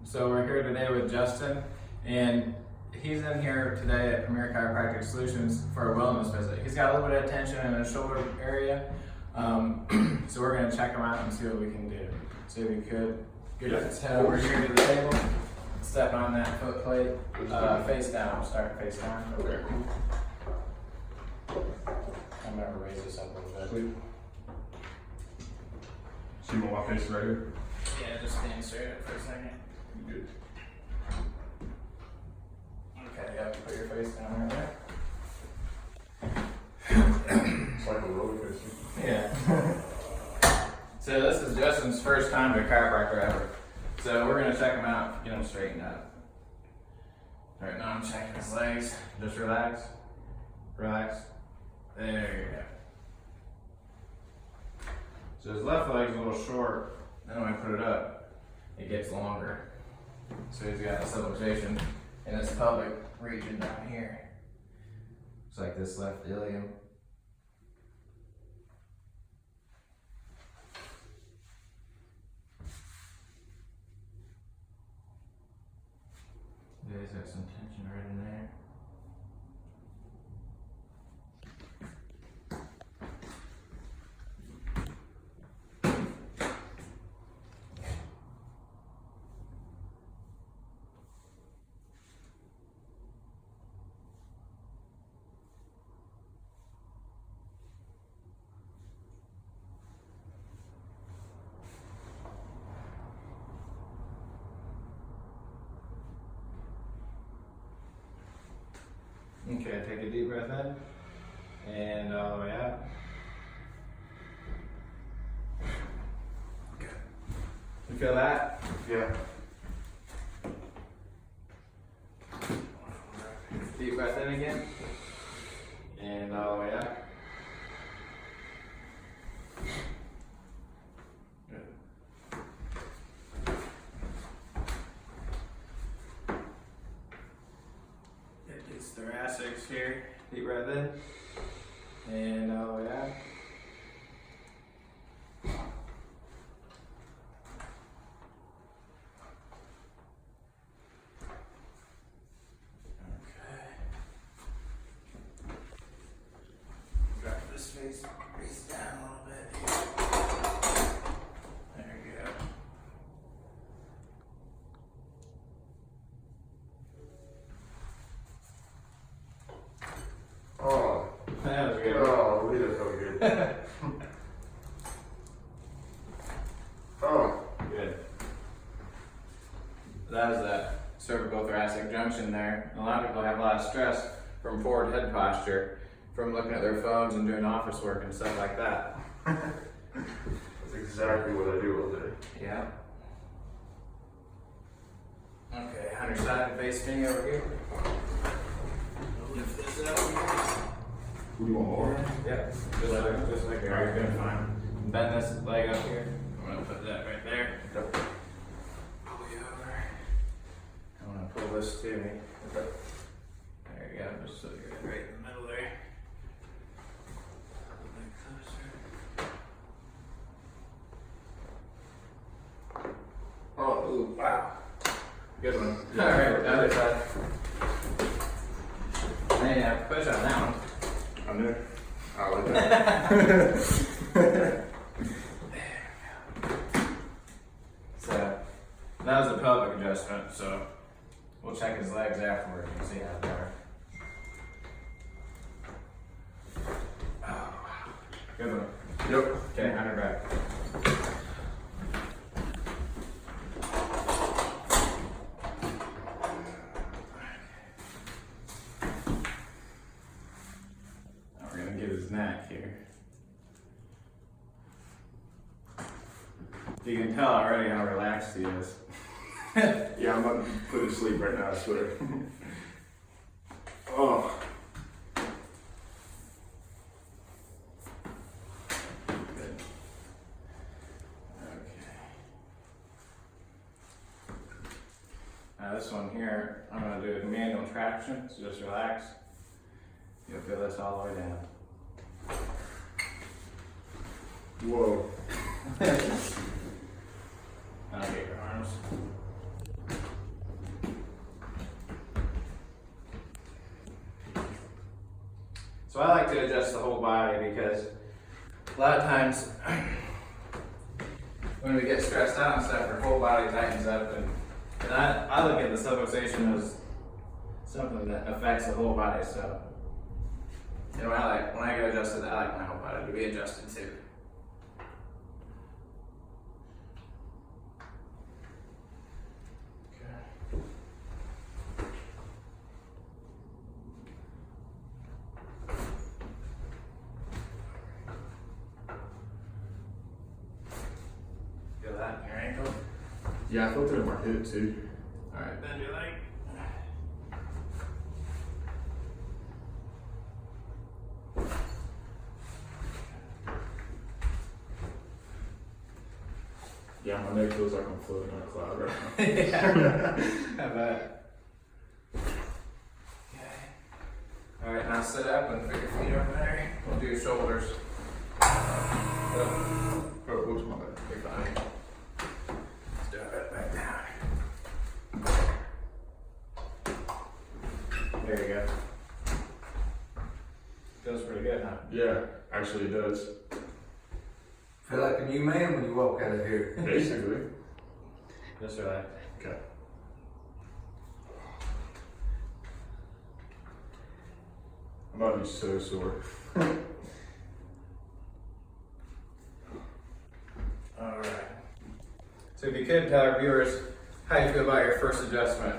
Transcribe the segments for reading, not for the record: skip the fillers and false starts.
So we're here today with Justin, and he's in here today at Premier Chiropractic Solutions for a wellness visit. He's got a little bit of tension in his shoulder area, so we're going to check him out and see what we can do. See if we could get his head over here to the table, step on that foot plate, face down, start face down. Okay. I'm going to raise this up a little bit. See my face right here? Yeah, just stand straight up for a second. Good. Okay, yeah, put your face down right there. It's like a roller coaster. Yeah. So this is Justin's first time to a chiropractor ever. So we're gonna check him out, get him straightened up. All right, now I'm checking his legs. Just relax, relax. There you go. So his left leg's a little short. Then when I put it up, it gets longer. So he's got a subluxation in his pelvic region down here. It's like this left ilium. Yeah, he's got some tension right in there. Okay, take a deep breath in, and all the way out. Okay. You feel that? Yeah. Deep breath in again, and all the way out. Good. Get these thoracics here. Deep breath in, and all the way out. Drop this face down a little bit here. There you go. Oh. That was good. Oh, we just felt good. Oh. Good. That is that cervical thoracic junction there. A lot of people have a lot of stress from forward head posture, from looking at their phones and doing office work and stuff like that. That's exactly what I do all day. Yeah. Okay, on your side, face me over here. Lift this up. Who do you want more? Yeah, just like you're doing fine. Bend this leg up here. I'm gonna put that right there. Yep. Pull you over. I'm gonna pull this to me. Okay. There you go, just so you're right in the middle there. A little bit closer. Oh, ooh, wow. Good one. Alright, the other side. Hey, push on that one. I'm there. I like that. So, that was a pelvic adjustment, so we'll check his legs afterward and see how they are. Oh, wow. Good one. Yep. Okay, on her back. Now we're gonna get his neck here. You can tell already how relaxed he is. Yeah, I'm about to put him to sleep right now, I swear. Oh. Good. Okay. Now this one here, I'm gonna do manual traction, so just relax. You'll feel this all the way down. Whoa. Now get your arms. So I like to adjust the whole body because a lot of times when we get stressed out and stuff, our whole body tightens up, and I look at the subluxation as something that affects the whole body. So, you know, when I get adjusted, I like my whole body to be adjusted too. Feel that in your ankle? Yeah, I felt it in my hip too. Alright, bend your leg. Yeah, my neck feels like I'm floating on a cloud right now. Yeah, I bet. Okay. Alright, now sit up and put your feet over there. We'll do your shoulders. Oh, whoops, my bad. You're fine. Let's do it back down. There you go. Feels pretty good, huh? Yeah, actually it does. Feel like a new man when you walk out of here. Basically. Just relax. Okay. I'm about to be so sore. Alright. So if you could tell our viewers how you feel about your first adjustment.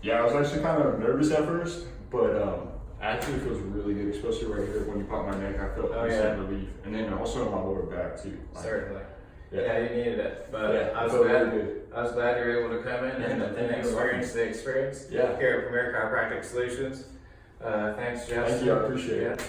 Yeah, I was actually kind of nervous at first, but actually it feels really good, especially right here when you pop my neck. I felt instant relief, and then also in my lower back too. Certainly. Yeah. Yeah, you needed it. But Yeah, I was felt glad really good. I was glad you were able to come in and experience the experience Yeah. here at Premier Chiropractic Solutions. Thanks, Jeff. Thank you, I appreciate it. Yeah.